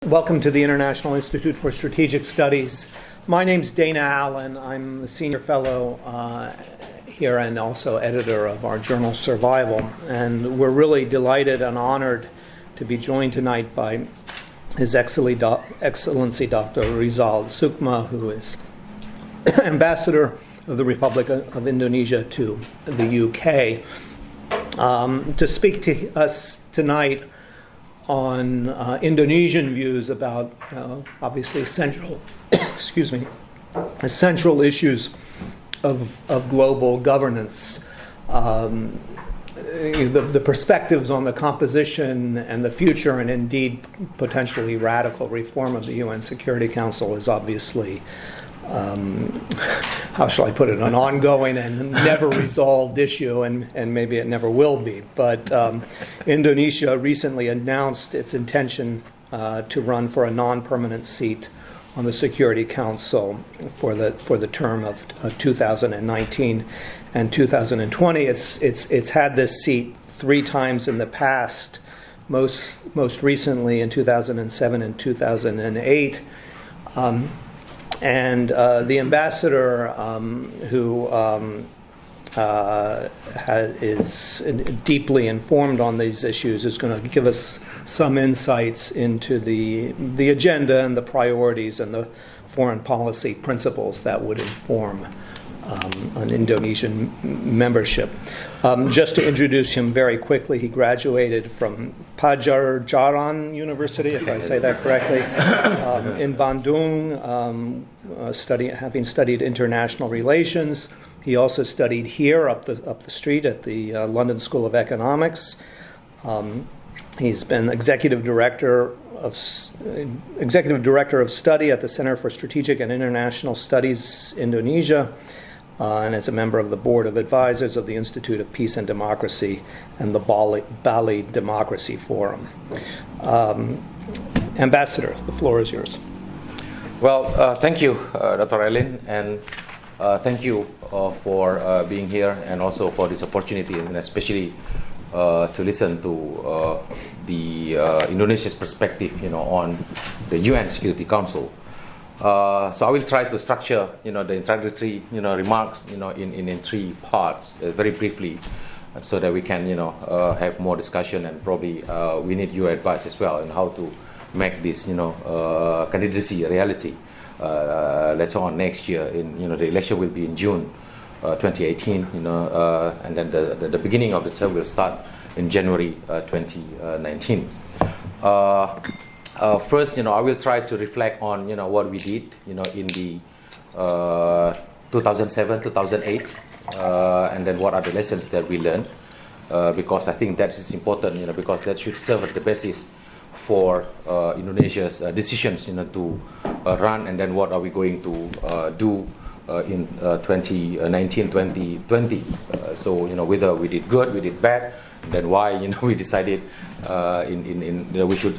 Welcome to the International Institute for Strategic Studies. My name's Dana Allen. I'm the senior fellow here and also editor of our journal Survival. And we're really delighted and honored to be joined tonight by His Excellency Dr. Rizal Sukma, who is Ambassador of the Republic of Indonesia to the UK, to speak to us tonight on Indonesian views about obviously essential issues of global governance, the perspectives on the composition and the future, and indeed potentially radical reform of the UN Security Council is obviously, how shall I put it, an ongoing and never resolved issue, and maybe it never will be. But Indonesia recently announced its intention to run for a non-permanent seat on the Security Council for the term of 2019 and 2020. It's had this seat 3 times in the past, most recently in 2007 and 2008. And the ambassador, who is deeply informed on these issues, is going to give us some insights into the agenda and the priorities and the foreign policy principles that would inform an Indonesian membership. Just to introduce him very quickly, he graduated from Pajajaran University, if I say that correctly, in Bandung, having studied international relations. He also studied here up the street at the London School of Economics. He's been executive director of study at the Center for Strategic and International Studies, Indonesia, and as a member of the Board of Advisors of the Institute of Peace and Democracy and the Bali Democracy Forum. Ambassador, the floor is yours. Well, thank you, Dr. Allen, and thank you for being here and also for this opportunity, and especially to listen to the Indonesia's perspective, on the UN Security Council. So I will try to structure, the introductory, remarks, in 3 parts, very briefly, so that we can, have more discussion, and probably we need your advice as well on how to make this, candidacy a reality later on next year. The election will be in June 2018, and then the beginning of the term will start in January 2019. First, I will try to reflect on, what we did, in the 2007, 2008, and then what are the lessons that we learned, because I think that is important, because that should serve as the basis for Indonesia's decisions, to run, and then what are we going to do in 2019, 2020. So, whether we did good, we did bad, then why, we decided we should,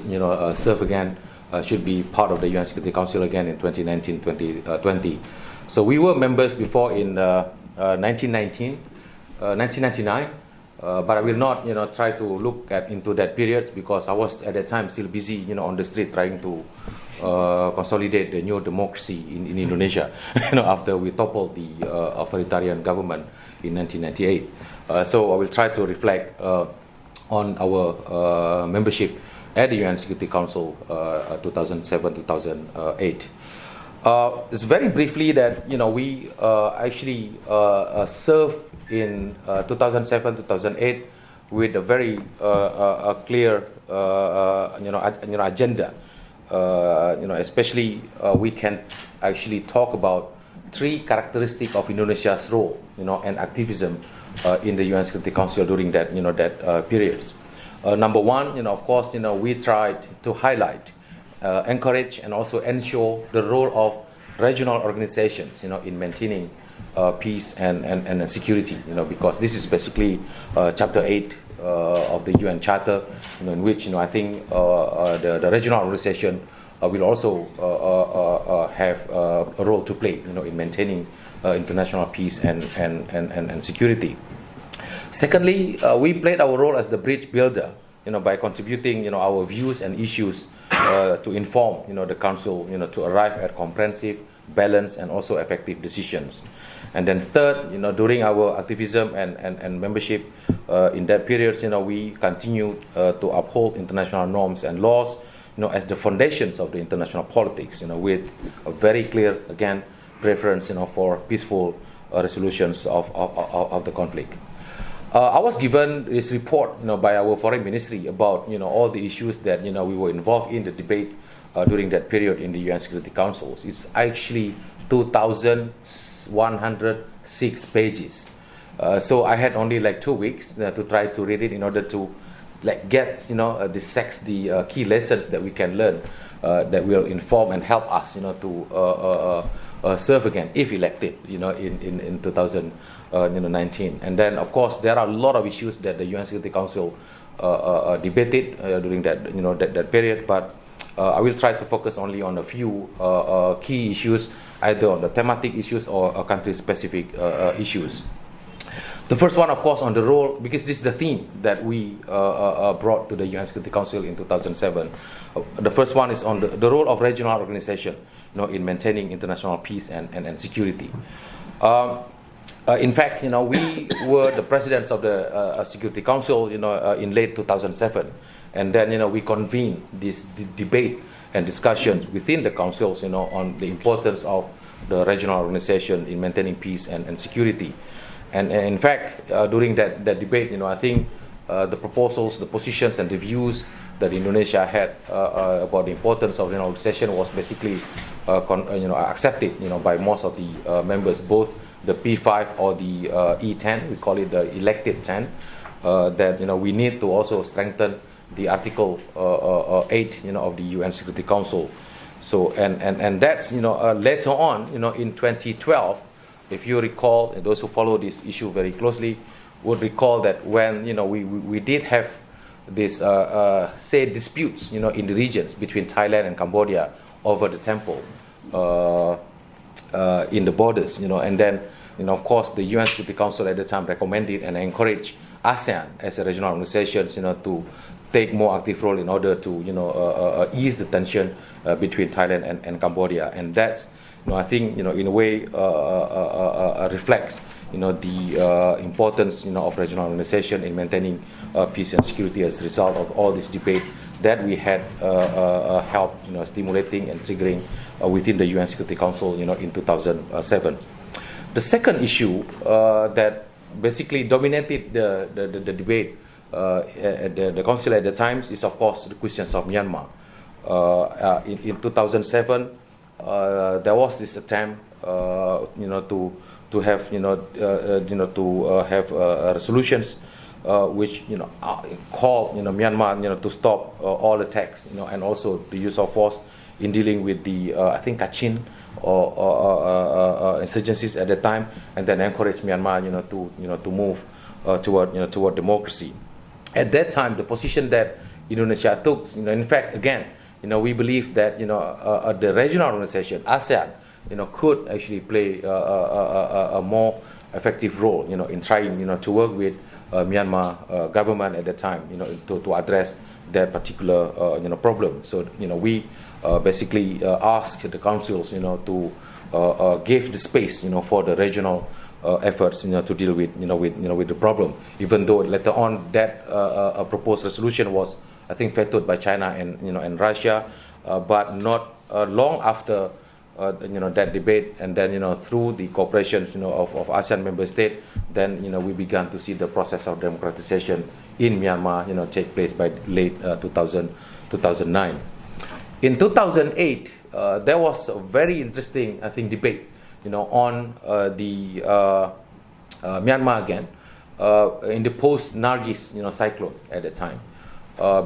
serve again, should be part of the UN Security Council again in 2019, 2020. So we were members before in 1999, but I will not, try to look into that period, because I was at that time still busy, on the street trying to consolidate the new democracy in Indonesia, after we toppled the authoritarian government in 1998. So I will try to reflect on our membership at the UN Security Council 2007-2008. It's very briefly that we actually served in 2007-2008 with a very clear agenda. Especially we can actually talk about 3 characteristics of Indonesia's role, and activism in the UN Security Council during that, periods. Number 1, of course, we tried to highlight, encourage, and also ensure the role of regional organizations, in maintaining peace and security, because this is basically Chapter 8 of the UN Charter, in which, I think the regional organization will also have a role to play, in maintaining international peace and security. Secondly, we played our role as the bridge builder, by contributing, our views and issues to inform, the Council, to arrive at comprehensive, balanced, and also effective decisions. And then third, during our activism and membership in that period, we continued to uphold international norms and laws, as the foundations of the international politics, with a very clear, again, preference, for peaceful resolutions of the conflict. I was given this report, by our foreign ministry about, all the issues that, we were involved in the debate during that period in the UN Security Council. It's actually 2,106 pages. So I had only like 2 weeks to try to read it in order to get, the key lessons that we can learn that will inform and help us, to serve again if elected, in 2019. And then, of course, there are a lot of issues that the UN Security Council debated during that, that period. But I will try to focus only on a few key issues, either on the thematic issues or country-specific issues. The first one, of course, on the role, because this is the theme that we brought to the UN Security Council in 2007. The first one is on the role of regional organization, in maintaining international peace and security. In fact, we were the presidents of the Security Council, in late 2007, and then, we convened this debate and discussions within the councils, on the importance of the regional organization in maintaining peace and security. And in fact, during that debate, I think the proposals, the positions, and the views that Indonesia had about the importance of the organization was basically, accepted, by most of the members, both the P5 or the E10, we call it the elected 10, that we need to also strengthen the Article 8, of the UN Security Council. So and that's later on, in 2012. If you recall, and those who follow this issue very closely would recall that when we did have this say disputes in the regions between Thailand and Cambodia over the temple in the borders, and then of course the UN Security Council at the time recommended and encouraged ASEAN as a regional organization to take more active role in order to ease the tension between Thailand and Cambodia, and that's I think in a way reflects the importance of regional organization in maintaining peace and security as a result of all this debate that we had helped stimulating and triggering within the UN Security Council in 2007. The second issue that basically dominated the debate at the council at the time is of course the questions of Myanmar. In 2007. There was this attempt, to have, have resolutions, which call Myanmar, to stop all attacks, and also the use of force in dealing with the I think Kachin or insurgencies at the time, and then encourage Myanmar, to move toward democracy. At that time, the position that Indonesia took, in fact, again. We believe that the regional organization ASEAN, could actually play a more effective role, in trying, to work with Myanmar government at the time, to address that particular, problem. So, we basically asked the councils, to give the space, for the regional efforts, to deal with, with the problem. Even though later on that proposed resolution was, I think, vetoed by China and Russia, but not long after that debate, and then through the cooperation of ASEAN member states, then we began to see the process of democratization in Myanmar take place by late 2009. In 2008, there was a very interesting, I think, debate on the Myanmar again in the post-Nargis cyclone at the time.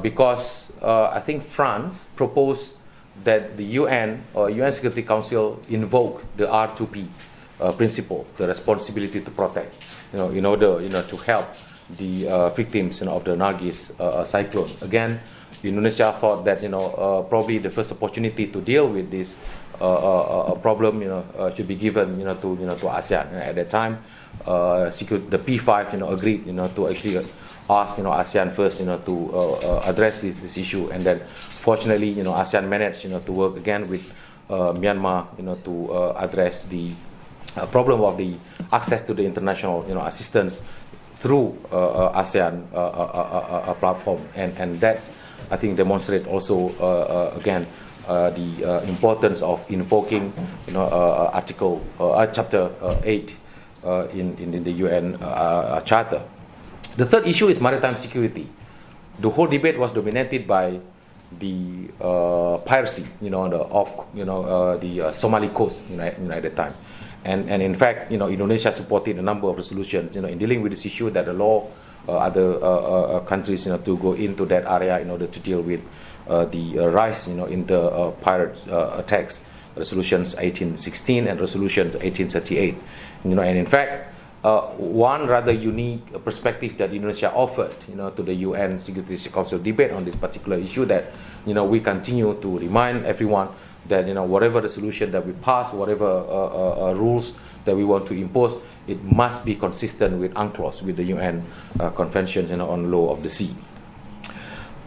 Because I think France proposed that the UN or UN Security Council invoke the R2P principle, the responsibility to protect, in order to help the victims of the Nargis cyclone. Again, Indonesia thought that probably the first opportunity to deal with this problem should be given to ASEAN. At that time, the P5 agreed to actually asked ASEAN first to address this issue, and then fortunately ASEAN managed to work again with Myanmar to address the problem of the access to the international assistance through ASEAN platform, and that's, I think, demonstrate also again the importance of invoking Article Chapter 8 in the UN Charter. The third issue is maritime security. The whole debate was dominated by the piracy, on the off, the Somali coast, at the time, and in fact, Indonesia supported a number of resolutions, in dealing with this issue, that the law other countries, to go into that area in order to deal with the rise, in the pirate attacks. Resolutions 1816 and Resolutions 1838, and in fact, one rather unique perspective that Indonesia offered, to the UN Security Council debate on this particular issue, that we continue to remind everyone that whatever resolution that we pass, whatever rules that we want to impose, it must be consistent with UNCLOS, with the UN Convention on Law of the Sea.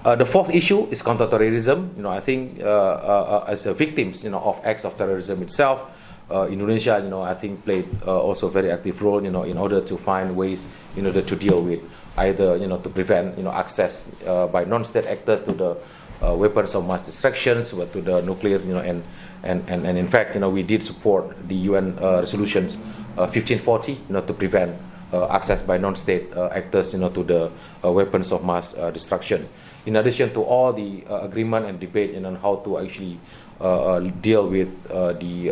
The fourth issue is counterterrorism. I think as a victims of acts of terrorism itself, Indonesia, I think, played also a very active role, in order to find ways in order to deal with either, to prevent, access by non-state actors to the weapons of mass destructions, or to the nuclear, and in fact, we did support the UN resolutions 1540, to prevent access by non-state actors, to the weapons of mass destructions. In addition to all the agreement and debate on how to actually deal with the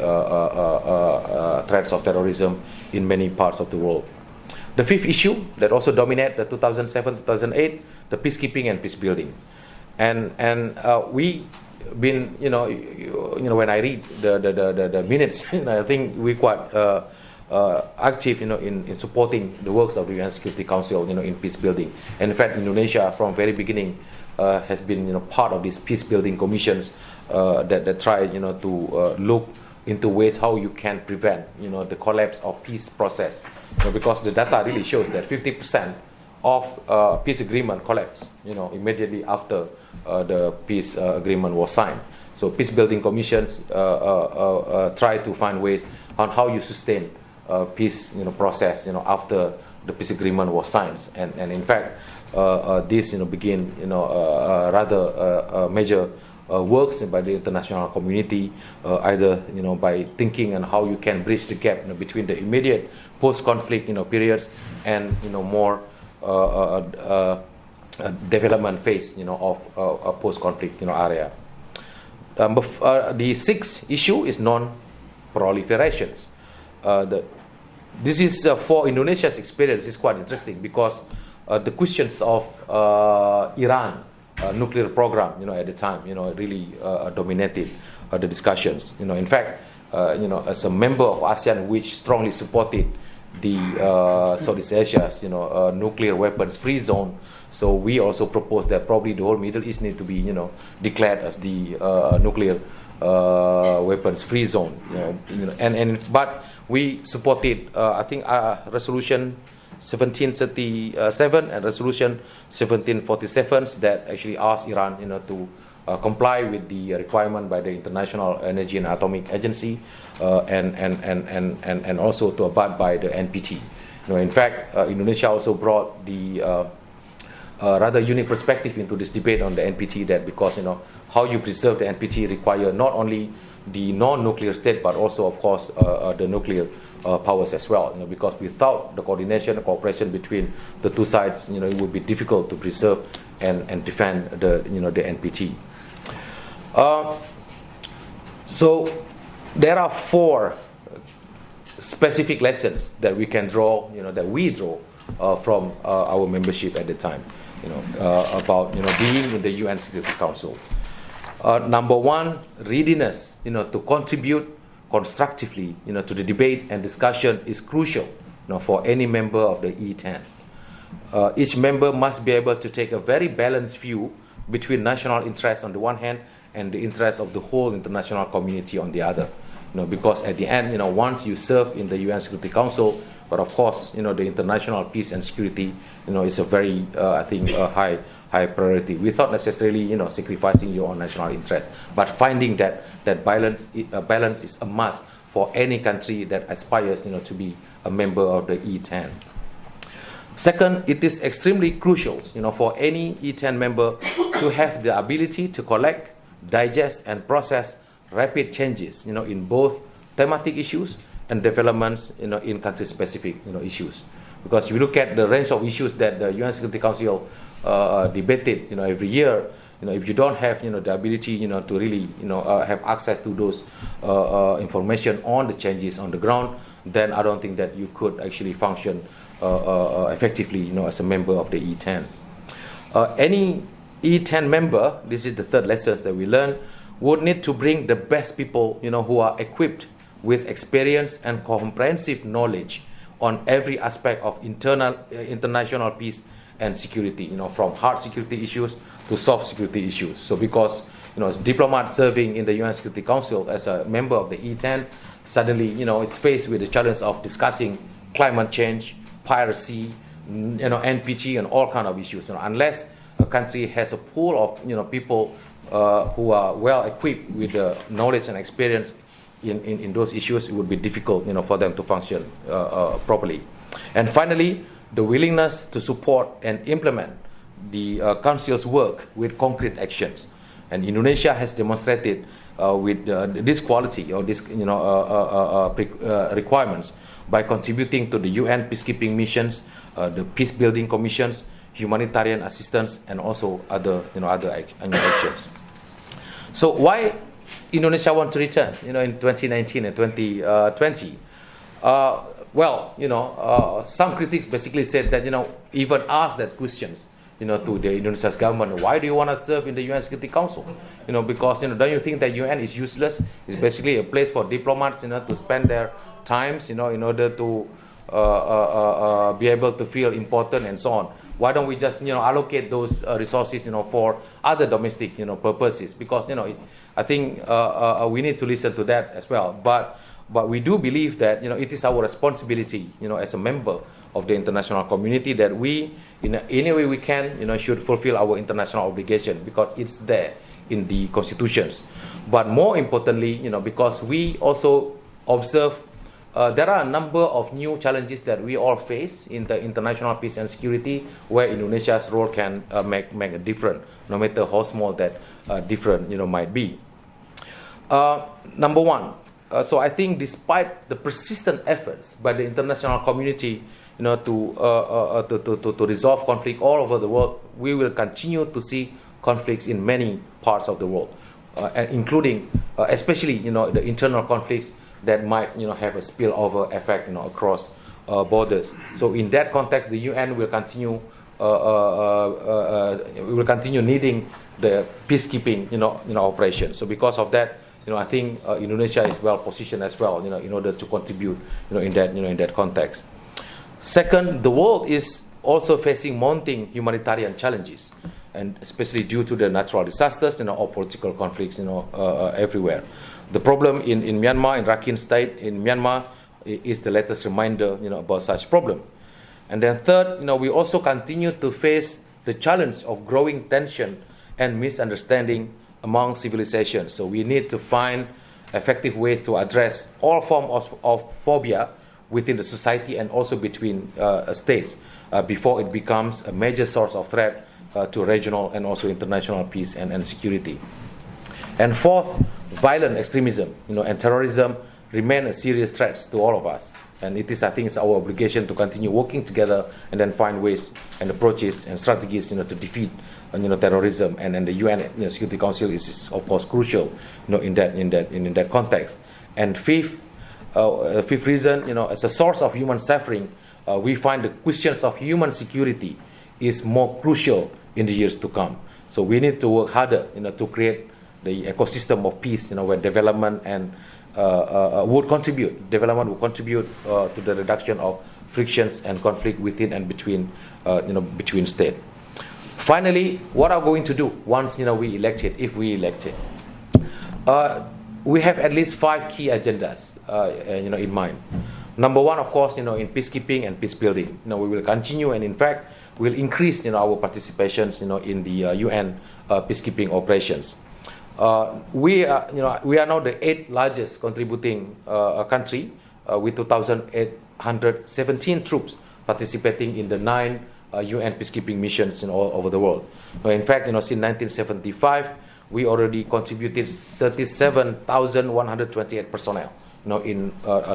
threats of terrorism in many parts of the world. The fifth issue that also dominated the 2007-2008, the peacekeeping and peace building, and we been when I read the minutes, I think we quite active in supporting the works of the UN Security Council in peace building. And in fact, Indonesia from very beginning has been part of these peace building commissions that try to look into ways how you can prevent the collapse of peace process, because the data really shows that 50% of peace agreement collapsed immediately after the peace agreement was signed. So peace building commissions try to find ways on how you sustain peace process after the peace agreement was signed, and in fact this begin rather major works by the international community, either by thinking on how you can bridge the gap between the immediate post-conflict periods and more development phase of a post-conflict area. The sixth issue is non-proliferations. This is for Indonesia's experience is quite interesting, because the questions of Iran nuclear program at the time really dominated the discussions. In fact, as a member of ASEAN which strongly supported the Southeast Asia's nuclear weapons free zone, so we also proposed that probably the whole Middle East need to be declared as the nuclear weapons free zone. But we supported I think resolution 1737 and resolution 1747 that actually asked Iran to comply with the requirement by the International Energy and Atomic Agency, and also to abide by the NPT. In fact, Indonesia also brought the rather unique perspective into this debate on the NPT, that because how you preserve the NPT require not only the non-nuclear state but also, of course, the nuclear powers as well. Because without the coordination and cooperation between the two sides, it would be difficult to preserve and defend the the NPT. So there are four specific lessons that we can draw, that we draw from our membership at the time, about being in the UN Security Council. Number one, readiness, to contribute constructively, to the debate and discussion is crucial, for any member of the E10. Each member must be able to take a very balanced view between national interests on the one hand and the interests of the whole international community on the other. Because at the end, once you serve in the UN Security Council, But of course, the international peace and security, is a very, I think, high priority, without necessarily, sacrificing your own national interest, but finding that balance is a must for any country that aspires, to be a member of the E10. Second, it is extremely crucial, for any E10 member to have the ability to collect, digest, and process rapid changes, in both thematic issues and developments, in country-specific, issues. Because if you look at the range of issues that the UN Security Council debated, every year, if you don't have, the ability, to really, have access to those information on the changes on the ground, then I don't think that you could actually function effectively, as a member of the E10. Any E10 member, this is the third lesson that we learned, would need to bring the best people, who are equipped with experience and comprehensive knowledge on every aspect of international peace and security, from hard security issues to soft security issues. So because, as diplomat serving in the UN Security Council as a member of the E10, suddenly, it's faced with the challenge of discussing climate change, piracy, NPT, and all kind of issues. Unless a country has a pool of, people who are well equipped with the knowledge and experience in those issues, it would be difficult, for them to function properly. And finally, the willingness to support and implement the Council's work with concrete actions. And Indonesia has demonstrated with this quality or this requirements by contributing to the UN peacekeeping missions, the peace building commissions, humanitarian assistance, and also other actions. So why Indonesia want to return, in 2019 and 2020? Some critics basically said that, even asked that questions, to the Indonesia's government, why do you want to serve in the UN Security Council? Because, don't you think that UN is useless? It's basically a place for diplomats, to spend their times, in order to be able to feel important and so on. Why don't we just, allocate those resources, for other domestic, purposes? Because, I think we need to listen to that as well. But we do believe that, it is our responsibility, as a member of the international community, that we, in any way we can, should fulfill our international obligation, because it's there in the constitutions. But more importantly, because we also observe there are a number of new challenges that we all face in the international peace and security, where Indonesia's role can make a difference, no matter how small that difference might be. Number one, so I think despite the persistent efforts by the international community, to resolve conflict all over the world, we will continue to see conflicts in many parts of the world, including, especially, the internal conflicts that might, have a spillover effect, across borders. So in that context, the UN will continue needing the peacekeeping, operation. So because of that, I think Indonesia is well positioned as well, in order to contribute, in that context. Second, the world is also facing mounting humanitarian challenges, and especially due to the natural disasters, or political conflicts, everywhere. The problem in Myanmar, in Rakhine State, in Myanmar, is the latest reminder, about such problem. And then third, we also continue to face the challenge of growing tension and misunderstanding among civilizations. So we need to find effective ways to address all forms of phobia within the society and also between states before it becomes a major source of threat to regional and also international peace and security. And fourth, violent extremism, and terrorism remain a serious threat to all of us. And it is, I think, it's our obligation to continue working together and then find ways and approaches and strategies, to defeat, terrorism. And the UN Security Council is of course crucial, in that context. And fifth reason, as a source of human suffering, we find the questions of human security is more crucial in the years to come. So we need to work harder, to create the ecosystem of peace, where development and would contribute to the reduction of frictions and conflict within and between states. Finally, what are we going to do once we elected, if we elected? We have at least 5 key agendas in mind. Number one, of course, in peacekeeping and peace building. We will continue, and in fact, we'll increase, our participations, in the UN peacekeeping operations. We are now the 8th largest contributing country with 2,817 troops participating in the 9 UN peacekeeping missions all over the world. In fact, since 1975, we already contributed 37,128 personnel, in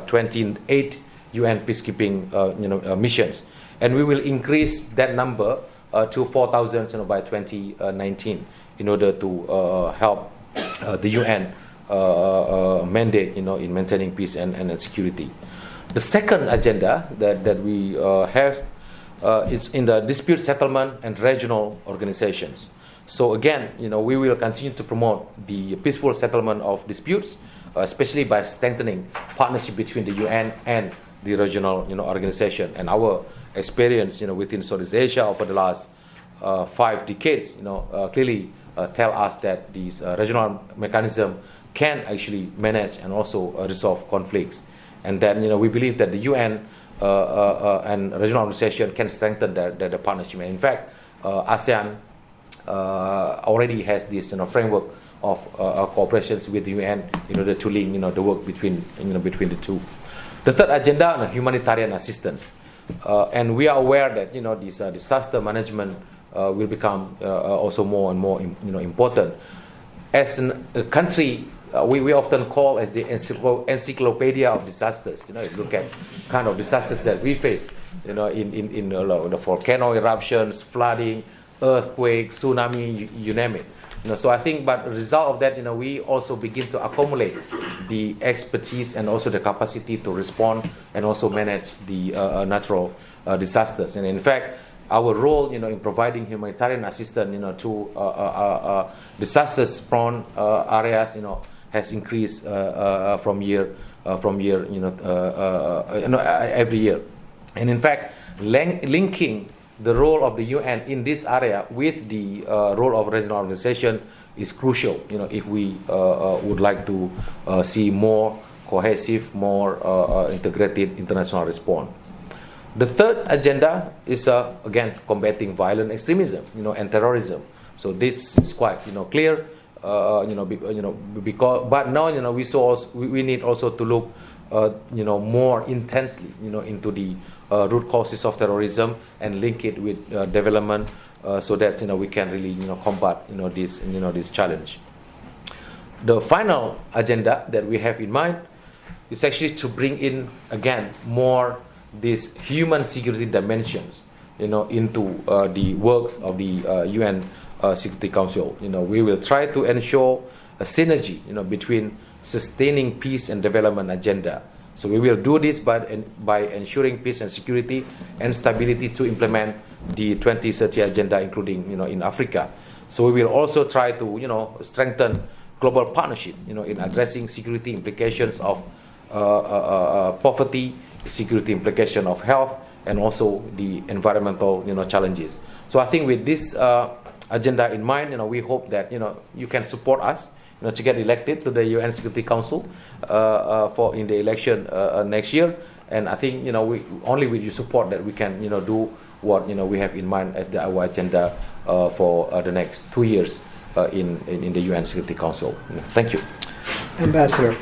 28 UN peacekeeping missions, and we will increase that number to 4,000 by 2019 in order to help the UN mandate in maintaining peace and security. The second agenda that we have is in the dispute settlement and regional organizations. So again, we will continue to promote the peaceful settlement of disputes, especially by strengthening partnership between the UN and the regional organization. And our experience within Southeast Asia over the last 5 decades clearly tell us that these regional mechanism can actually manage and also resolve conflicts. And then we believe that the UN and regional organization can strengthen their partnership. And in fact, ASEAN already has this framework of cooperations with the UN in order to link the work between the two. The third agenda on humanitarian assistance, and we are aware that this disaster management will become also more and more important. As a country, we often call as the encyclopedia of disasters. Look at kind of disasters that we face. In the volcano eruptions, flooding, earthquake, tsunami, you name it. So I think, but the result of that, we also begin to accumulate the expertise and also the capacity to respond and also manage the natural disasters. And in fact, our role, in providing humanitarian assistance, to disasters-prone areas, has increased from year, every year. And in fact, linking the role of the UN in this area with the role of regional organization is crucial. If we would like to see more cohesive, more integrated international response. The third agenda is again combating violent extremism, and terrorism. So this is quite clear, because but now we need also to look more intensely into the root causes of terrorism and link it with development, so that we can really combat this challenge. The final agenda that we have in mind is actually to bring in again more these human security dimensions into the works of the UN Security Council. We will try to ensure a synergy between sustaining peace and development agenda. So we will do this by ensuring peace and security and stability to implement the 2030 agenda, including in Africa. So we will also try to strengthen global partnership in addressing security implications of poverty, security implication of health, and also the environmental challenges. So I think with this agenda in mind, we hope that you can support us to get elected to the UN Security Council for in the election next year. And I think we only with your support that we can do what we have in mind as our agenda for the next 2 years in the UN Security Council. Thank you, Ambassador.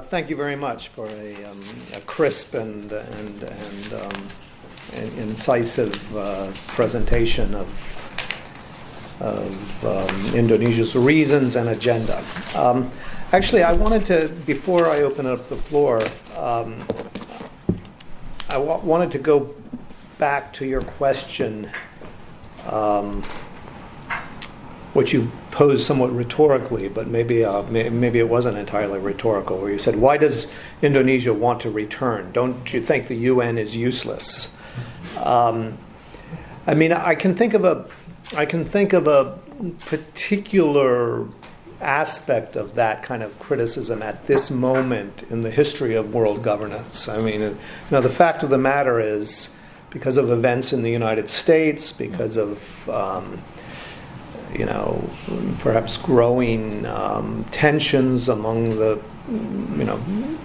Thank you very much for a crisp and incisive presentation of Indonesia's reasons and agenda. Actually, I wanted to, before I open up the floor, I wanted to go back to your question, which you posed somewhat rhetorically, but maybe it wasn't entirely rhetorical, where you said, why does Indonesia want to return? Don't you think the UN is useless? I can think of a particular aspect of that kind of criticism at this moment in the history of world governance. The fact of the matter is, because of events in the United States, because of perhaps growing tensions among the,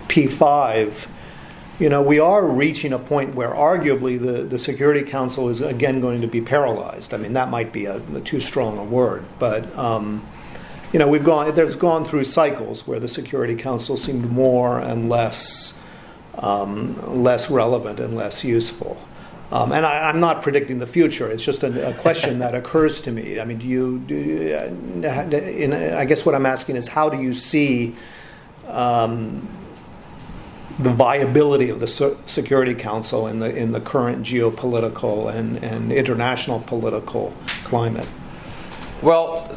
P5, we are reaching a point where arguably the Security Council is again going to be paralyzed. I mean, that might be a too strong a word, but there's gone through cycles where the Security Council seemed more and less relevant and less useful. And I'm not predicting the future. It's just a question that occurs to me. I mean, I guess what I'm asking is, how do you see the viability of the Security Council in the current geopolitical and international political climate? Well,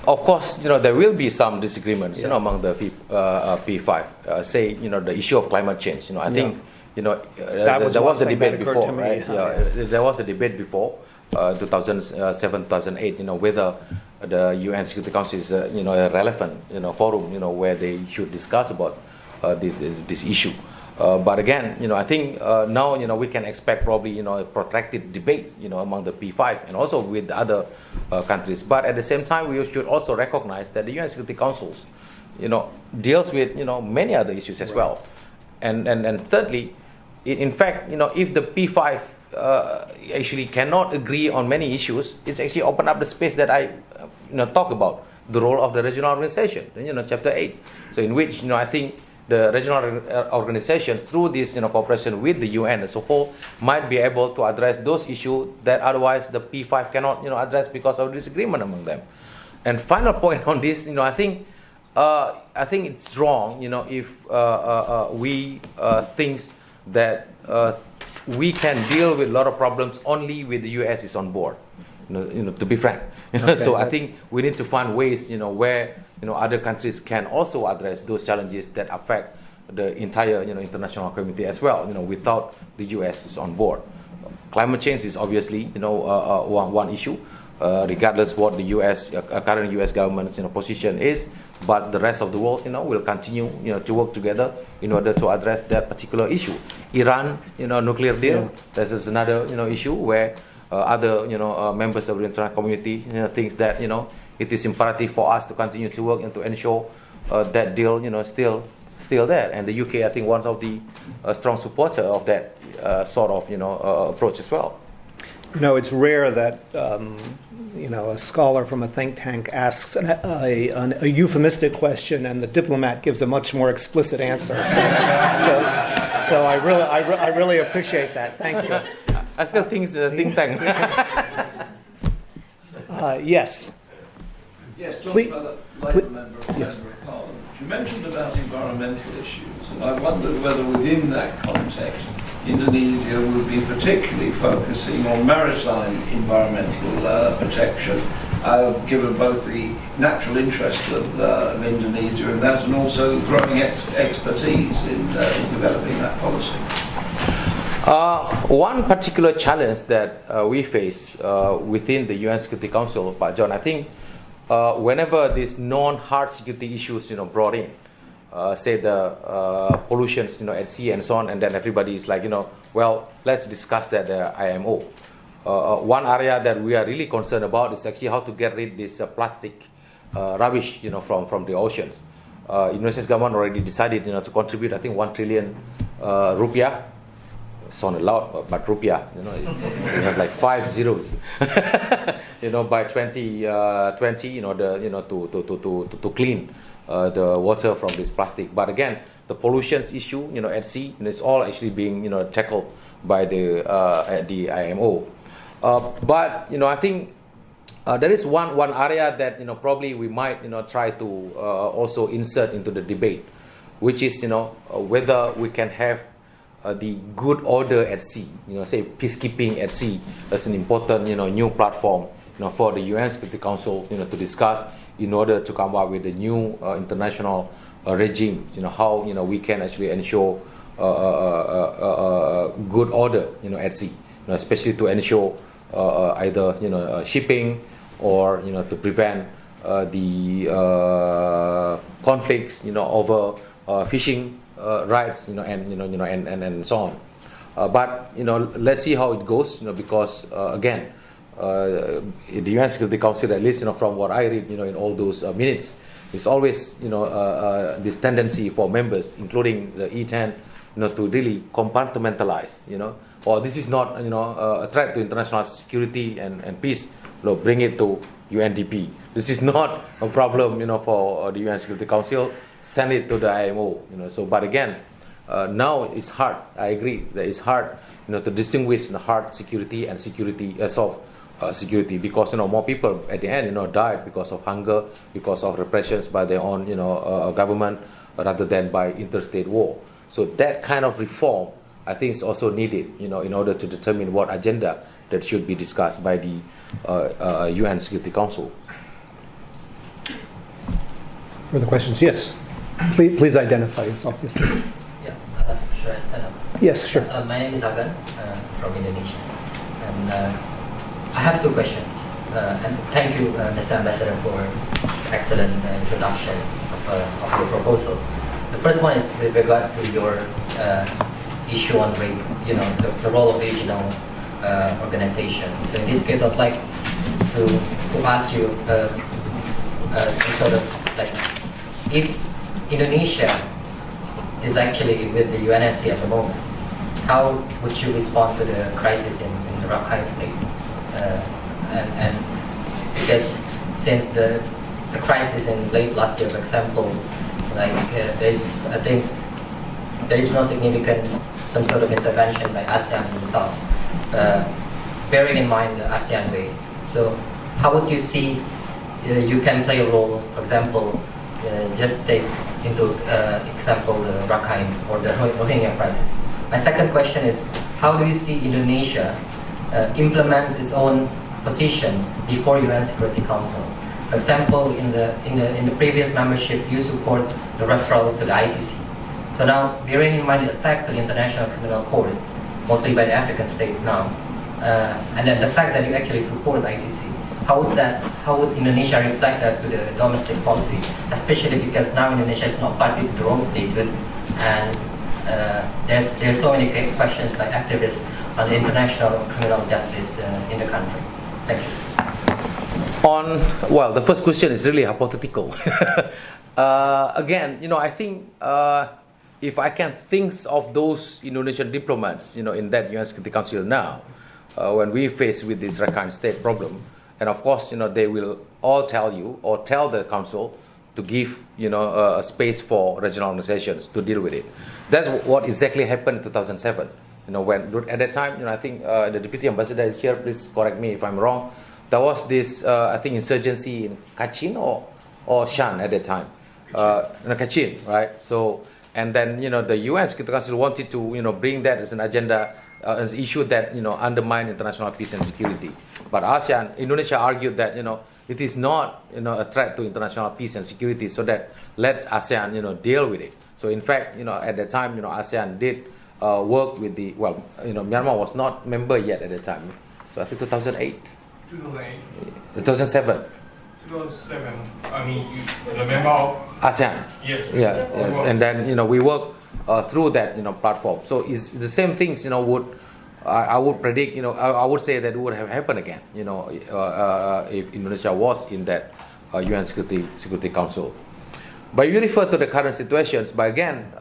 of course, there will be some disagreements, among the P5. Say, the issue of climate change. I think, there was a debate before, right? There was a debate before 2007, 2008. Whether the UN Security Council is, a relevant, forum, where they should discuss about this issue. But again, I think now, we can expect probably, a protracted debate, among the P5 and also with other countries. But at the same time, we should also recognize that the UN Security Council, deals with, many other issues as well. And thirdly, in fact, if the P5 actually cannot agree on many issues, it's actually opened up the space that I, talk about, the role of the regional organization, Chapter 8. So in which, I think the regional organization, through this, cooperation with the UN as a whole, might be able to address those issues that otherwise the P5 cannot, address because of disagreement among them. And final point on this, I think it's wrong, if we think that we can deal with a lot of problems only with the US is on board. To be frank. So I think we need to find ways, where other countries can also address those challenges that affect the entire, international community as well. Without the US is on board. Climate change is obviously, one issue, regardless what the current US government's position is. But the rest of the world, will continue, to work together in order to address that particular issue. Iran, nuclear deal. This is another, issue where other, members of the international community, thinks that, it is imperative for us to continue to work and to ensure that deal, still there. And the UK, I think, one of the strong supporter of that sort of, approach as well. It's rare that a scholar from a think tank asks a euphemistic question and the diplomat gives a much more explicit answer. So I really appreciate that. Thank you. I still think it's a think tank. Yes. Yes, John Please, Brother, member of Parliament. You mentioned about environmental issues, and I wondered whether within that context Indonesia would be particularly focusing on maritime environmental protection, given both the natural interest of Indonesia and that, and also growing expertise in developing that policy. One particular challenge that we face within the UN Security Council, Pak John, I think whenever these non-hard security issues, brought in, say the pollutions, at sea and so on, and then everybody is like, well, let's discuss that IMO. One area that we are really concerned about is actually how to get rid of this plastic rubbish, from the oceans. Indonesia's government already decided, to contribute, I think, 1 trillion rupiah. Sounded loud, but rupiah, you have like 5 zeros, by 2020, in order, to clean the water from this plastic. But again, the pollutions issue, at sea, it's all actually being, tackled by the IMO. But I think there is one area that probably we might try to also insert into the debate, which is whether we can have the good order at sea, say peacekeeping at sea, as an important new platform for the UN Security Council to discuss in order to come up with a new international regime. How we can actually ensure good order at sea, especially to ensure either shipping or to prevent the conflicts over fishing rights and so on. But let's see how it goes, because again, in the UN Security Council, at least from what I read, in all those minutes, it's always this tendency for members, including the E10, to really compartmentalize, or this is not a threat to international security and peace. Bring it to UNDP. This is not a problem, for the UN Security Council. Send it to the IMO. But again, now it's hard. I agree that it's hard, to distinguish the hard security and soft security, because more people at the end, died because of hunger, because of repressions by their own, government, rather than by interstate war. So that kind of reform, I think, is also needed, in order to determine what agenda that should be discussed by the UN Security Council. Further questions? Yes. Please identify yourself. Yes. Yeah. Should I stand up? Yes, sure. My name is Agan from Indonesia, and I have two questions. And thank you, Mr. Ambassador, for excellent introduction of your proposal. The first one is with regard to your issue on the role of regional organizations. So in this case, I'd like to ask you some sort of if Indonesia is actually with the UNSC at the moment, how would you respond to the crisis in the Rakhine State? And because since the crisis in late last year, for example, I think there is no significant some sort of intervention by ASEAN themselves, bearing in mind the ASEAN way. So how would you see you can play a role, for example, just take into example the Rakhine or the Rohingya crisis. My second question is, how do you see Indonesia implements its own position before UN Security Council? For example, in the previous membership, you support the referral to the ICC. So now, bearing in mind the attack to the International Criminal Court, mostly by the African states now, and then the fact that you actually support ICC, how would Indonesia reflect that to the domestic policy, especially because now Indonesia is not party to the Rome Statute, and there's so many questions by activists on the international criminal justice in the country. Thank you. The first question is really hypothetical. Again, I think if I can think of those Indonesian diplomats, in that UN Security Council now, when we face with this Rakhine State problem, and of course, they will all tell you or tell the council to give, a space for regional organizations to deal with it. That's what exactly happened in 2007. When at that time, I think the deputy ambassador is here. Please correct me if I'm wrong. There was this, I think, insurgency in Kachin or Shan at that time. Kachin, right? So, and then the UN Security Council wanted to bring that as an agenda, as an issue that undermine international peace and security. But Indonesia argued that it is not a threat to international peace and security, so that let's ASEAN deal with it. So in fact at that time ASEAN did work with the Myanmar was not member yet at that time. So I think 2008. 2007. 2007. I mean, the member of ASEAN. Yes. Yeah. Yes. And then we work through that platform. So it's the same things I would predict I would say that it would have happened again if Indonesia was in that UN Security Council. But you refer to the current situations. But again,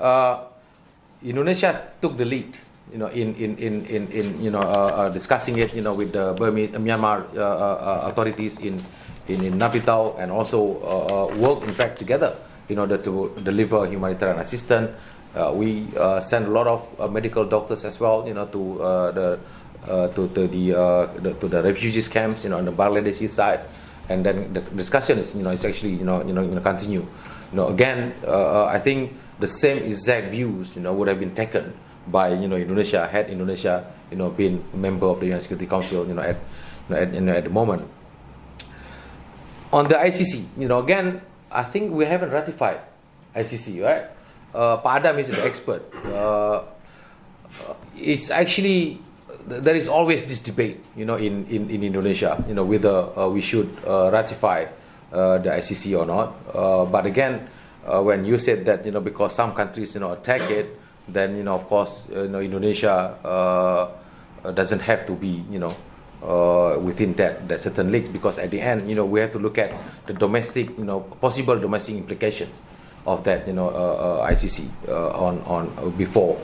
Indonesia took the lead in discussing it with the Myanmar authorities in Naypyidaw, and also work in fact together in order to deliver humanitarian assistance. We send a lot of medical doctors as well, to the refugees camps, on the Bangladeshi side, and then the discussion is, is actually, continue. Again, I think the same exact views, would have been taken by, Indonesia had Indonesia, been a member of the UN Security Council, at the moment. On the ICC, again, I think we haven't ratified ICC, right? Pak Adam is the expert. It's actually, there is always this debate, in Indonesia, whether we should ratify the ICC or not. But again, when you said that, because some countries, attack it, then, of course, Indonesia doesn't have to be, within that certain league, because at the end, we have to look at the domestic, possible domestic implications of that, ICC on before.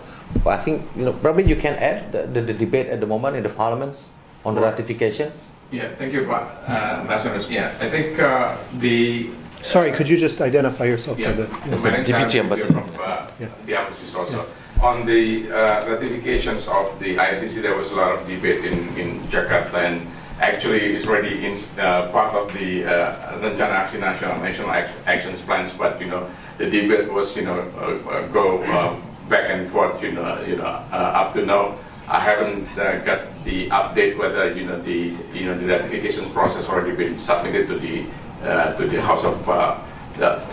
But I think, probably you can add the debate at the moment in the parliaments on the ratifications. Yeah, thank you, Ambassador. Yeah, I think the Sorry, could you just identify yourself for the... my name is Deputy Andrew Ambassador. from the Embassy also. On the ratifications of the ICC, there was a lot of debate in Jakarta, and actually it's already in part of the Rencana Aksi Nasional Actions Plans. But the debate was go back and forth. Up to now, I haven't got the update whether the ratification process already been submitted to the House of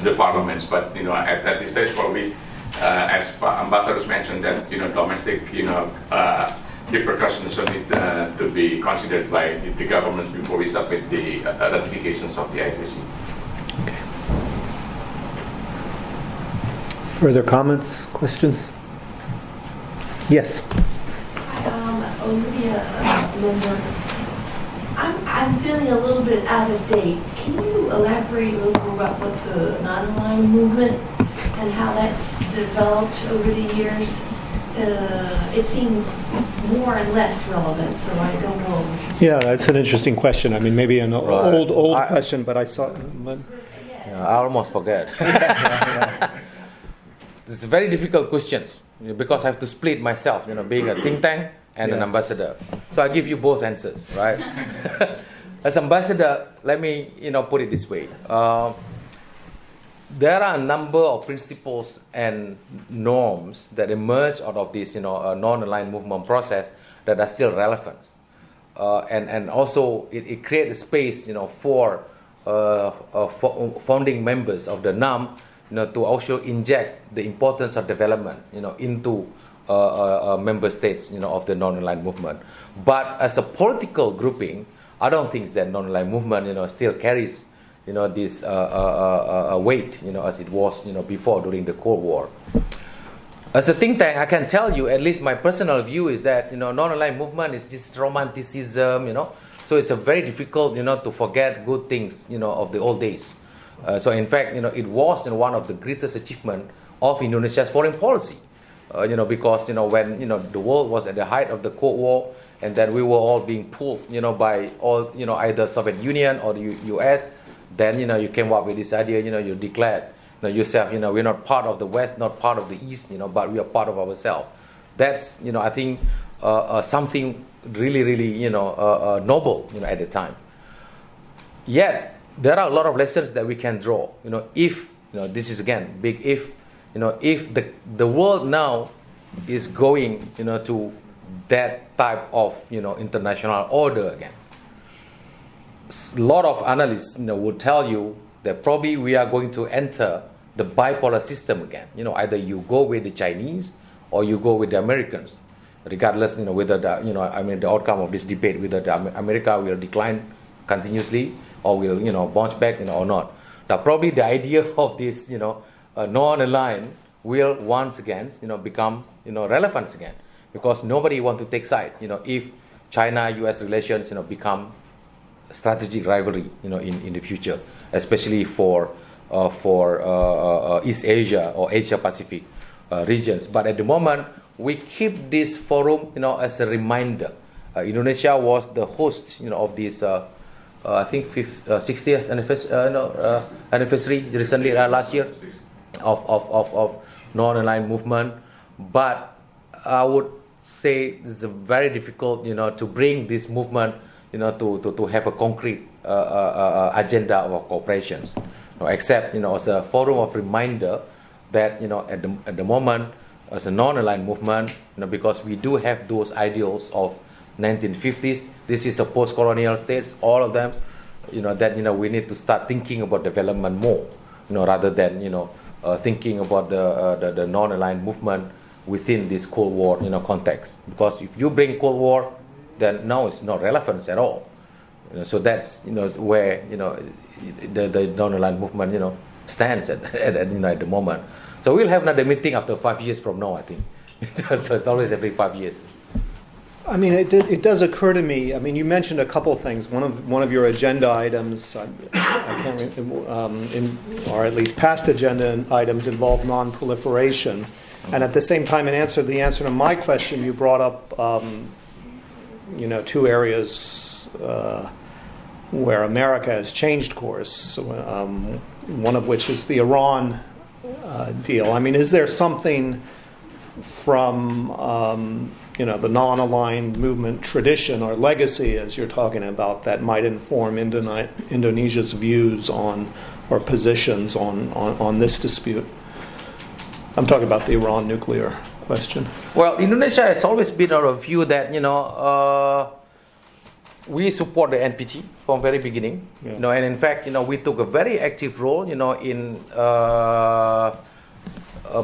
the Parliaments. But at this stage, probably as ambassadors mentioned, that domestic repercussions need to be considered by the government before we submit the ratifications of the ICC. Okay. Further comments, questions? Yes. Olivia Lindbergh. I'm feeling a little bit out of date. Can you elaborate a little more about what the non-aligned movement and how that's developed over the years? It seems more and less relevant, so I don't know. Yeah, that's an interesting question. I mean, maybe an old question, but I saw... I almost forget. It's a very difficult question because I have to split myself, being a think tank and an ambassador. So I give you both answers, right? As ambassador, let me put it this way. There are a number of principles and norms that emerge out of this non-aligned movement process that are still relevant. And also it creates a space for founding members of the NAM to also inject the importance of development into member states of the non-aligned movement. But as a political grouping, I don't think that non-aligned movement still carries this weight as it was before during the Cold War. As a think tank, I can tell you, at least my personal view is that non-aligned movement is just romanticism, so it's a very difficult to forget good things of the old days. So in fact it was one of the greatest achievements of Indonesia's foreign policy. Because when the world was at the height of the Cold War, and then we were all being pulled by all either Soviet Union or the US, then you came up with this idea, you declared yourself, we're not part of the West, not part of the East, but we are part of ourselves. That's I think something really noble at the time. Yet there are a lot of lessons that we can draw. If this is again big if. If the world now is going, to that type of, international order again, a lot of analysts, would tell you that probably we are going to enter the bipolar system again. Either you go with the Chinese or you go with the Americans, regardless, whether the outcome of this debate, whether America will decline continuously or will, bounce back, or not. Now, probably the idea of this, non-aligned will once again become relevant again, because nobody want to take side if China-US relations become strategic rivalry in the future, especially for East Asia or Asia Pacific regions. But at the moment we keep this forum as a reminder. Indonesia was the host of this I think 60th anniversary recently last year of non-aligned movement, but I would say it's very difficult, to bring this movement, to have a concrete agenda of cooperation, except, as a forum of reminder that, at the moment, as a non-aligned movement, because we do have those ideals of 1950s. This is a post-colonial states, all of them, that, we need to start thinking about development more, rather than, thinking about the non-aligned movement within this Cold War context. Because if you bring Cold War, then now it's not relevant at all. So that's where the non-aligned movement stands at the moment. So we'll have another meeting after 5 years from now, I think. So it's always every 5 years. I mean, it does occur to me. I mean, you mentioned a couple of things. One of your agenda items, I can't remember, or at least past agenda items, involved non-proliferation, and at the same time, the answer to my question, you brought up, two areas where America has changed course. One of which is the Iran deal. I mean, is there something from the non-aligned movement tradition or legacy, as you're talking about, that might inform Indonesia's views on or positions on this dispute? I'm talking about the Iran nuclear question. Well, Indonesia has always been of a view that we support the NPT from very beginning. Yeah. And in fact, we took a very active role, in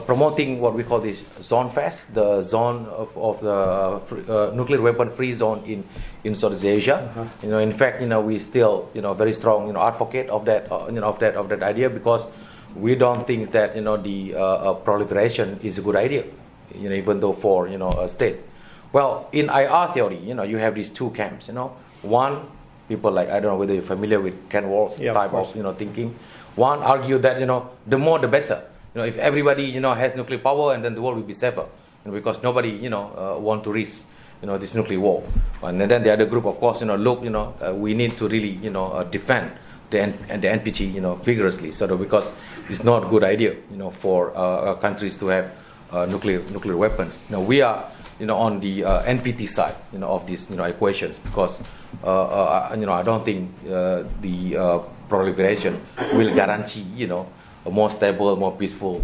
promoting what we call this Zone Fest, the zone of the nuclear weapon free zone in Southeast Asia. Uh-huh. In fact, we still very strong advocate of that of that idea, because we don't think that the proliferation is a good idea, even though for a state. Well, in IR theory, you have these two camps. One, people like, I don't know whether you're familiar with Ken Walls type of thinking. One argue that the more the better. If everybody has nuclear power, and then the world will be safer, because nobody want to risk this nuclear war. And then the other group, of course, look, we need to really defend the NPT vigorously, because it's not a good idea for countries to have nuclear weapons. We are on the NPT side of these equations, because I don't think the proliferation will guarantee a more stable, more peaceful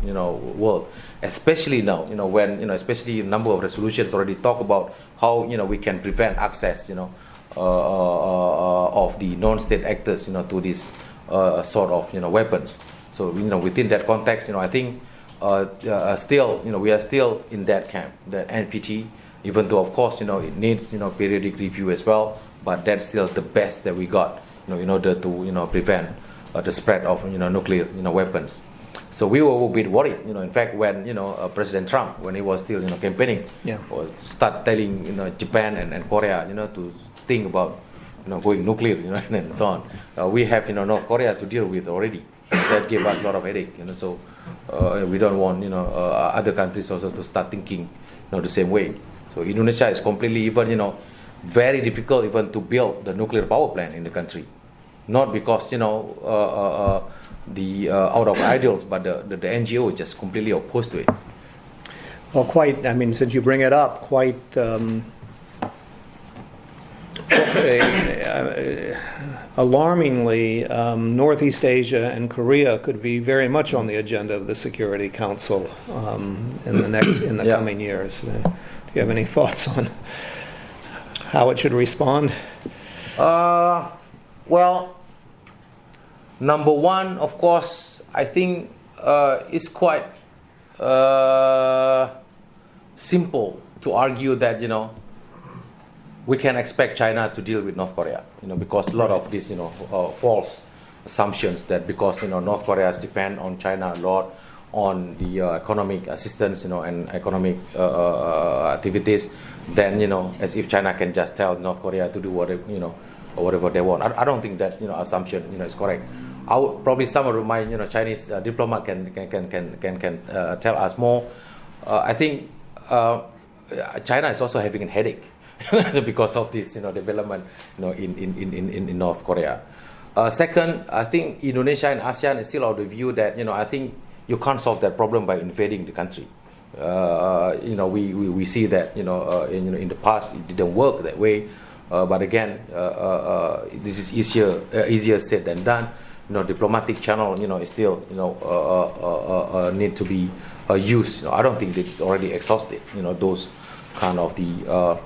world, especially now when especially a number of resolutions already talk about how we can prevent access of the non-state actors to this sort of weapons. So within that context, I think still we are still in that camp, the NPT, even though of course it needs periodic review as well, but that's still the best that we got in order to prevent the spread of nuclear weapons. So we were a bit worried. In fact, when President Trump, when he was still campaigning, was start telling Japan and Korea to think about going nuclear and so on. We have North Korea to deal with already. That gave us a lot of headache. So we don't want other countries also to start thinking the same way. So Indonesia is completely even very difficult even to build the nuclear power plant in the country. Not because the out of ideals, but the NGO is just completely opposed to it. Well, quite. I mean, since you bring it up, quite alarmingly, Northeast Asia and Korea could be very much on the agenda of the Security Council in the coming years. Do you have any thoughts on how it should respond? Well, number one, of course, I think it's quite simple to argue that we can expect China to deal with North Korea, because a lot of these false assumptions that because North Korea depend on China a lot on the economic assistance and economic activities, then as if China can just tell North Korea to do whatever or whatever they want. I don't think that assumption is correct. I would probably some of my Chinese diplomat can tell us more. I think China is also having a headache because of this development in North Korea. Second, I think Indonesia and ASEAN is still of the view that I think you can't solve that problem by invading the country. We see that in the past it didn't work that way. But again, this is easier said than done. Diplomatic channel, is still, need to be used. I don't think they've already exhausted, those kind of the.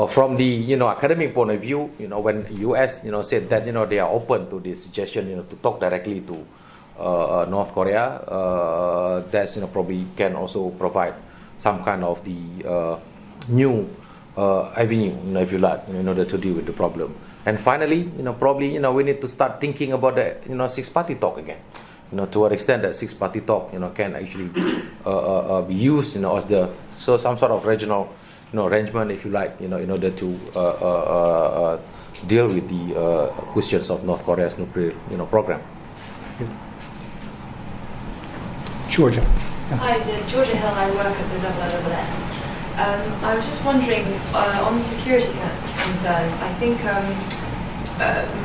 From the academic point of view, when U.S. said that they are open to this suggestion, to talk directly to North Korea, that's probably can also provide some kind of the new avenue, if you like, in order to deal with the problem. And finally, probably, we need to start thinking about the, six-party talk again. To what extent that six-party talk, can actually be used, as some sort of regional, arrangement, if you like, in order to deal with the questions of North Korea's nuclear, program. Georgia. Hi, Georgia Hill. I work at the IISS. I was just wondering, on security concerns, I think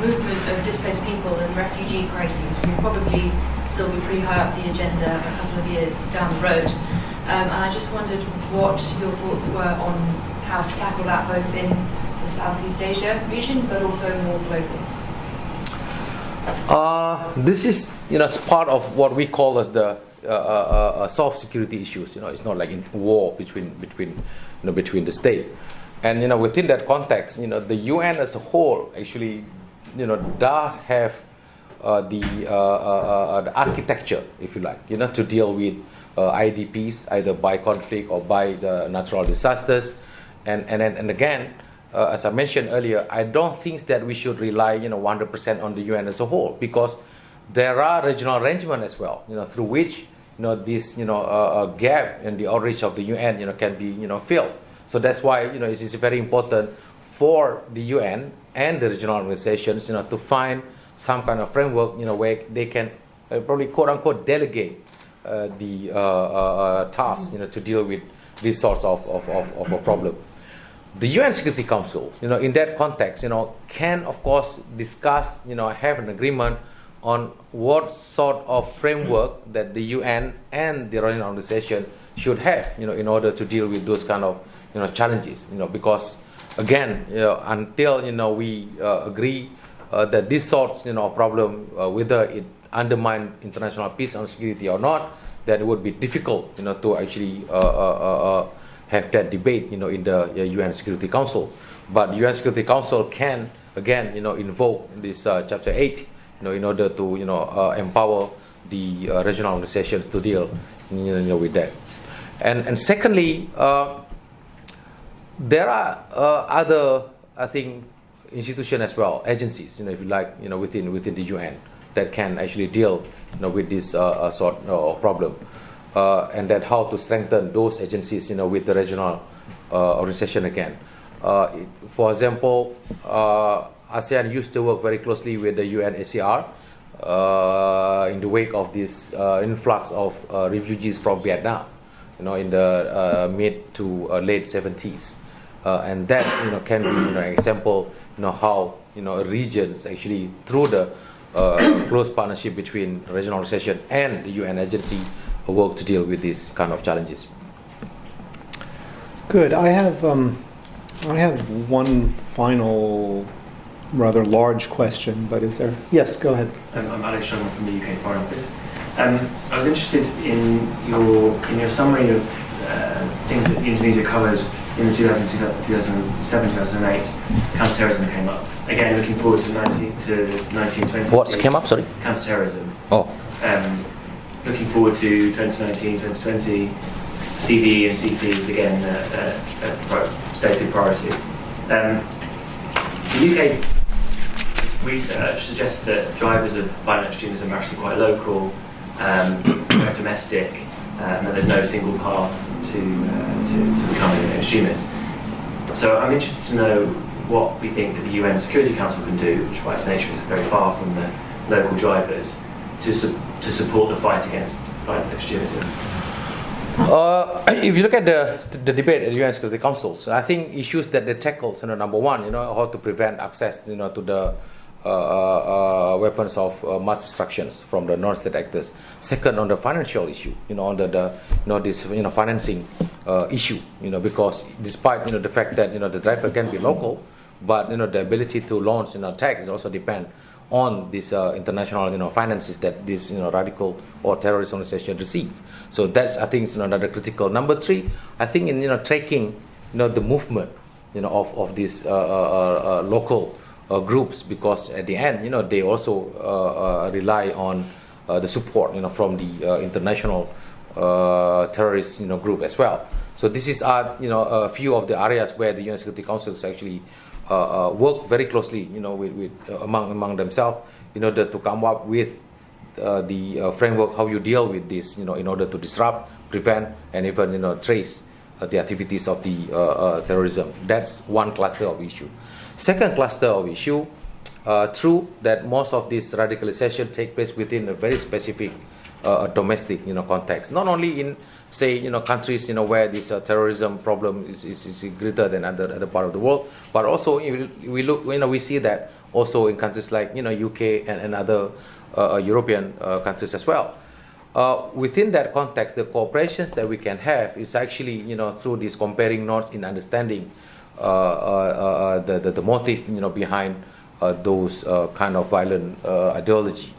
movement of displaced people and refugee crises will probably still be pretty high up the agenda a couple of years down the road. And I just wondered what your thoughts were on how to tackle that both in the Southeast Asia region, but also more globally. This is, part of what we call as the soft security issues. It's not like in war between the state, and within that context, the UN as a whole actually, does have the architecture, if you like, to deal with IDPs either by conflict or by the natural disasters, and again, as I mentioned earlier, I don't think that we should rely 100% on the UN as a whole, because there are regional arrangements as well, through which this gap in the outreach of the UN can be filled. So that's why it is very important for the UN and the regional organizations to find some kind of framework where they can probably quote unquote delegate the task to deal with these sorts of a problem. The UN Security Council, in that context, can of course discuss, have an agreement on what sort of framework that the UN and the regional organization should have, in order to deal with those kind of, challenges, because again, until we agree that these sorts, of problem, whether it undermine international peace and security or not, that it would be difficult, to actually have that debate, in the UN Security Council. But UN Security Council can again, invoke this Chapter 8, in order to empower the regional organizations to deal with that. And secondly, there are other, I think, institutions as well, agencies, if you like, within the UN that can actually deal, with this sort of problem, and that how to strengthen those agencies, with the regional organization again. For example, ASEAN used to work very closely with the UNHCR in the wake of this influx of refugees from Vietnam, in the mid to late 70s, and that can be an example, how regions actually through the close partnership between regional organization and the UN agency work to deal with these kind of challenges. Good. I have one final rather large question, but is there? Yes, go ahead. I'm Alex Sherman from the UK Foreign Office. I was interested in your summary of things that Indonesia covered in the 2007-2008 counterterrorism came up. Again, looking forward to 1920. What came up? Sorry. Counterterrorism. Oh. Looking forward to 2019-2020. CVE and CT is again a stated priority. The UK research suggests that drivers of violent extremism are actually quite local, quite domestic, and that there's no single path to becoming an extremist. So I'm interested to know what we think that the UN Security Council can do, which by its nature is very far from the local drivers, to support the fight against violent extremism. If you look at the debate at the UN Security Council, so I think issues that they tackle, number one, how to prevent access, to the weapons of mass destructions from the non-state actors. Second, on the financial issue, on this financing issue, because despite the fact that the driver can be local, but the ability to launch attacks also depend on these international finances that this radical or terrorist organization receive. So that's, I think, another critical. Number three, I think in tracking the movement of these local groups, because at the end they also rely on the support from the international terrorist group as well. So this is a few of the areas where the UN Security Council is actually work very closely with among themselves in order to come up with the framework how you deal with this in order to disrupt, prevent, and even trace the activities of the terrorism. That's one cluster of issue. Second cluster of issue, true that most of this radicalization take place within a very specific domestic context, not only in say countries where this terrorism problem is greater than other part of the world, but also we see that also in countries like UK and other European countries as well. Within that context, the cooperations that we can have is actually through this comparing notes in understanding the motive behind those kind of violent ideology.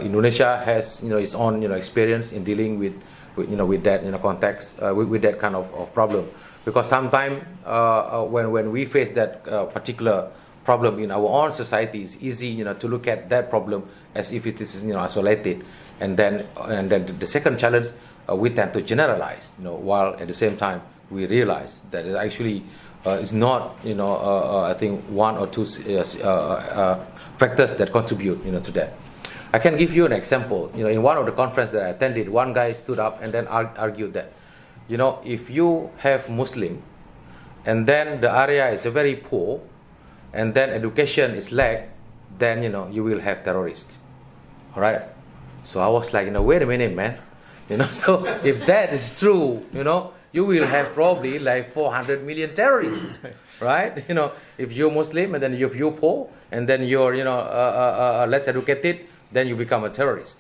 Indonesia has its own experience in dealing with that context with that kind of problem, because sometimes when we face that particular problem in our own society, it's easy to look at that problem as if it is isolated, and then the second challenge, we tend to generalize while at the same time we realize that it actually is not I think one or two factors that contribute to that. I can give you an example. In one of the conferences that I attended, one guy stood up and then argued that, if you have Muslim, and then the area is very poor, and then education is lack, then you will have terrorists. All right. So I was like, wait a minute, man. So if that is true, you will have probably like 400 million terrorists, right? If you're Muslim and then if you're poor and then you're less educated, then you become a terrorist,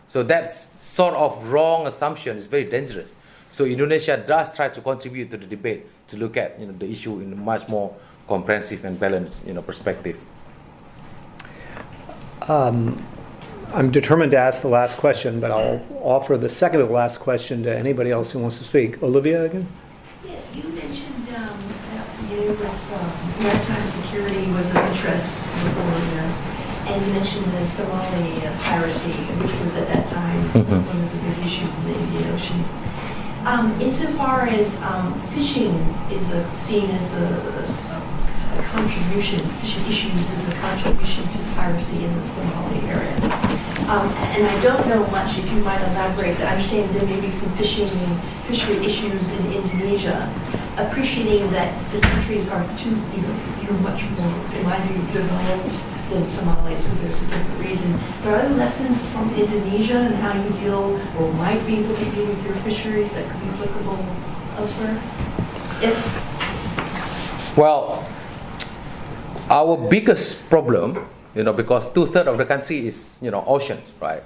So that's sort of wrong assumption. It's very dangerous. So Indonesia does try to contribute to the debate to look at the issue in a much more comprehensive and balanced perspective. I'm determined to ask the last question, but I'll offer the second to the last question to anybody else who wants to speak. Olivia again? Yeah, you mentioned there was maritime security was of interest before, and you mentioned the Somali piracy, which was at that time one of the big issues in the Indian Ocean. Insofar as fishing is seen as a contribution, fishing issues as a contribution to piracy in the Somali area. And I don't know much, if you might elaborate, I understand there may be some fishery issues in Indonesia, appreciating that the countries are much more, in my view, developed than Somalia, so there's a different reason. But are there lessons from Indonesia and how you deal, or might be able to deal with your fisheries that could be applicable elsewhere? Well, our biggest problem, because 2/3 of the country is, oceans, right?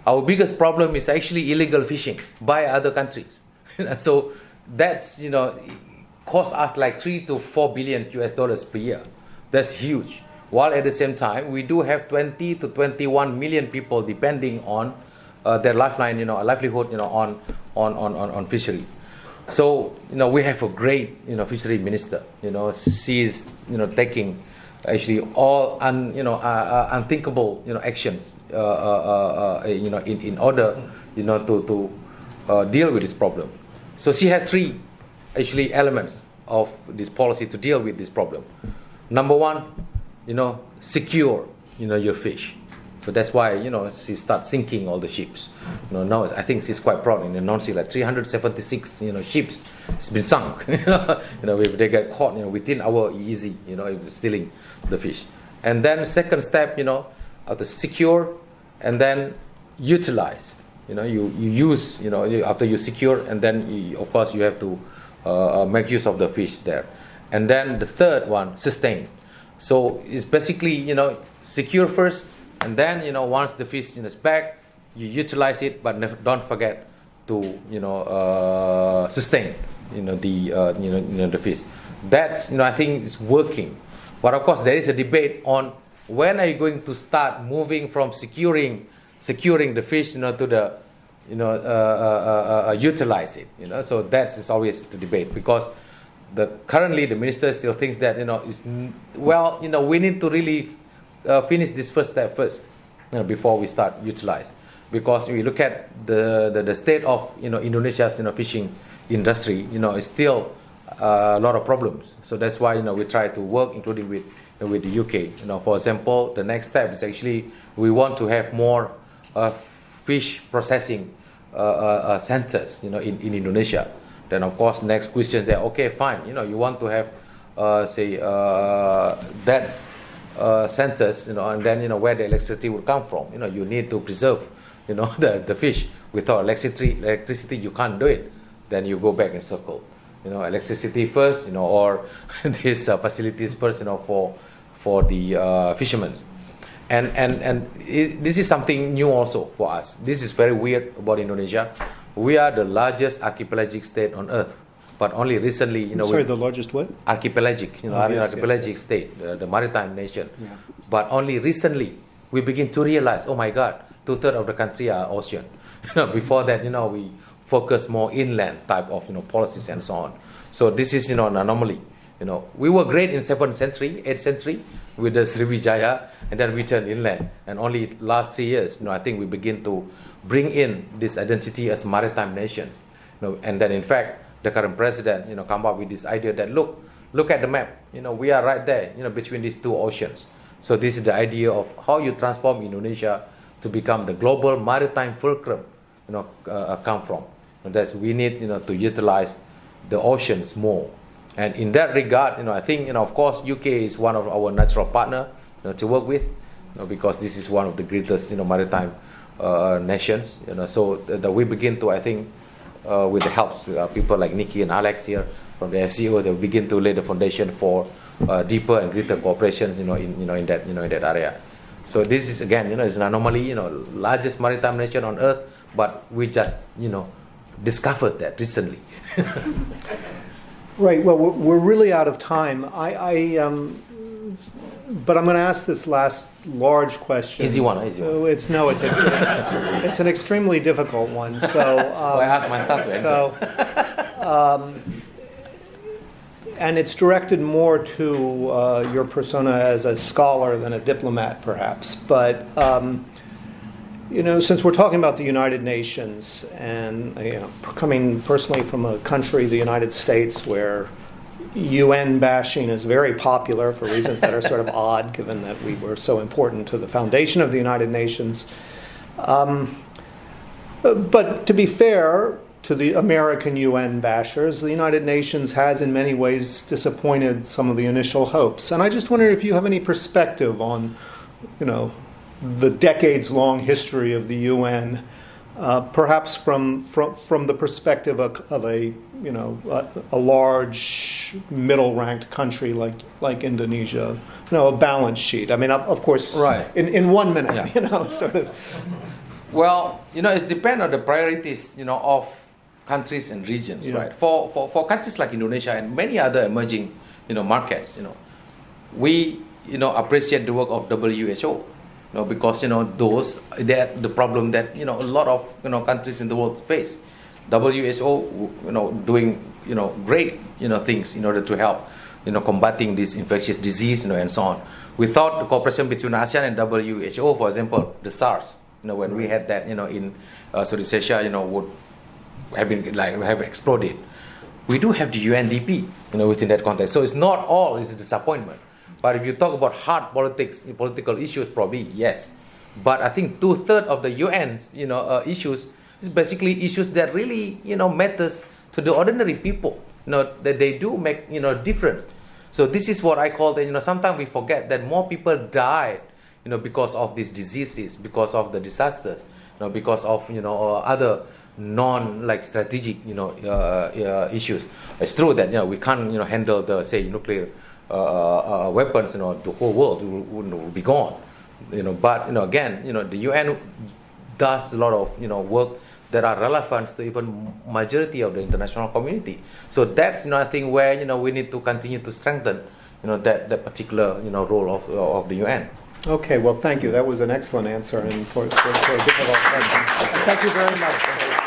Our biggest problem is actually illegal fishing by other countries. So that's, costs us like $3 to $4 billion per year. That's huge. While at the same time, we do have 20 to 21 million people depending on their lifeline, livelihood, on fishery. So, we have a great, fishery minister. She's, taking actually all unthinkable, actions, in order, to deal with this problem. So she has three actually elements of this policy to deal with this problem. Number one, secure, your fish. So that's why, she starts sinking all the ships. Now I think she's quite proud in the North Sea, like 376, ships has been sunk. If they get caught, within our EEZ, stealing the fish. And then second step, to secure and then utilize. You use, after you secure, and then of course you have to make use of the fish there. And then the third one, sustain. So it's basically, secure first, and then, once the fish is back, you utilize it, but don't forget to, sustain, the fish. That's, I think it's working. But of course, there is a debate on when are you going to start moving from securing the fish, to the, utilize it. So that's always the debate, because currently the minister still thinks that we need to really finish this first step first, before we start utilize. Because we look at the state of Indonesia's fishing industry, it's still a lot of problems. So that's why we try to work, including with the UK. For example, the next step is actually we want to have more fish processing centers in Indonesia. Then of course next question there, okay, fine, you want to have that centers, and then where the electricity would come from. You need to preserve, the fish. Without electricity, you can't do it. Then you go back in circle. Electricity first, or these facilities first, for the fishermen. And this is something new also for us. This is very weird about Indonesia. We are the largest archipelagic state on earth, but only recently, the largest what? Archipelagic, archipelagic state, the maritime nation. Yeah. But only recently we begin to realize, oh my God, 2/3 of the country are ocean. Before that, we focus more inland type of policies and so on. So this is an anomaly. We were great in 7th century, 8th century with the Sriwijaya, and then we turned inland. And only last 3 years, I think we begin to bring in this identity as maritime nations. And then in fact, the current president, come up with this idea that look at the map. We are right there, between these two oceans. So this is the idea of how you transform Indonesia to become the global maritime fulcrum, come from. That's we need, to utilize the oceans more. And in that regard, I think, of course, UK is one of our natural partner to work with, because this is one of the greatest, maritime nations. So that we begin to, I think, with the help of people like Nikki and Alex here from the FCO, they begin to lay the foundation for deeper and greater cooperation, in that area. So this is again, it's an anomaly, largest maritime nation on earth, but we just, discovered that recently. Right. Well, we're really out of time. But I'm going to ask this last large question. Easy one. It's an extremely difficult one. So I asked my staff to answer. And it's directed more to your persona as a scholar than a diplomat, perhaps. But since we're talking about the United Nations, and coming personally from a country, the United States, where UN bashing is very popular for reasons that are sort of odd, given that we were so important to the foundation of the United Nations. But to be fair to the American UN bashers, the United Nations has in many ways disappointed some of the initial hopes. And I just wonder if you have any perspective on, the decades-long history of the UN, perhaps from the perspective of a large middle-ranked country like Indonesia, a balance sheet. I mean, of course, right. in 1 minute, yeah. Sort of. Well, it depends on the priorities, of countries and regions, yeah. right? For countries like Indonesia and many other emerging, markets, we, appreciate the work of WHO. Because those the problem that a lot of countries in the world face. WHO doing great things in order to help combating this infectious disease and so on. Without the cooperation between ASEAN and WHO, for example, the SARS when we had that in Southeast Asia would have been have exploded. We do have the UNDP within that context. So it's not all is a disappointment. But if you talk about hard political issues, probably yes. But I think 2/3 of the UN's issues is basically issues that really matters to the ordinary people. That they do make difference. So this is what I call that sometimes we forget that more people died because of these diseases, because of the disasters, because of other strategic issues. It's true that we can't handle the nuclear weapons, the whole world will be gone. But again, the UN does a lot of work that are relevant to even majority of the international community. So that's I think where we need to continue to strengthen that particular role of the UN. Okay, well, thank you. That was an excellent answer, and for a difficult question. Thank you very much.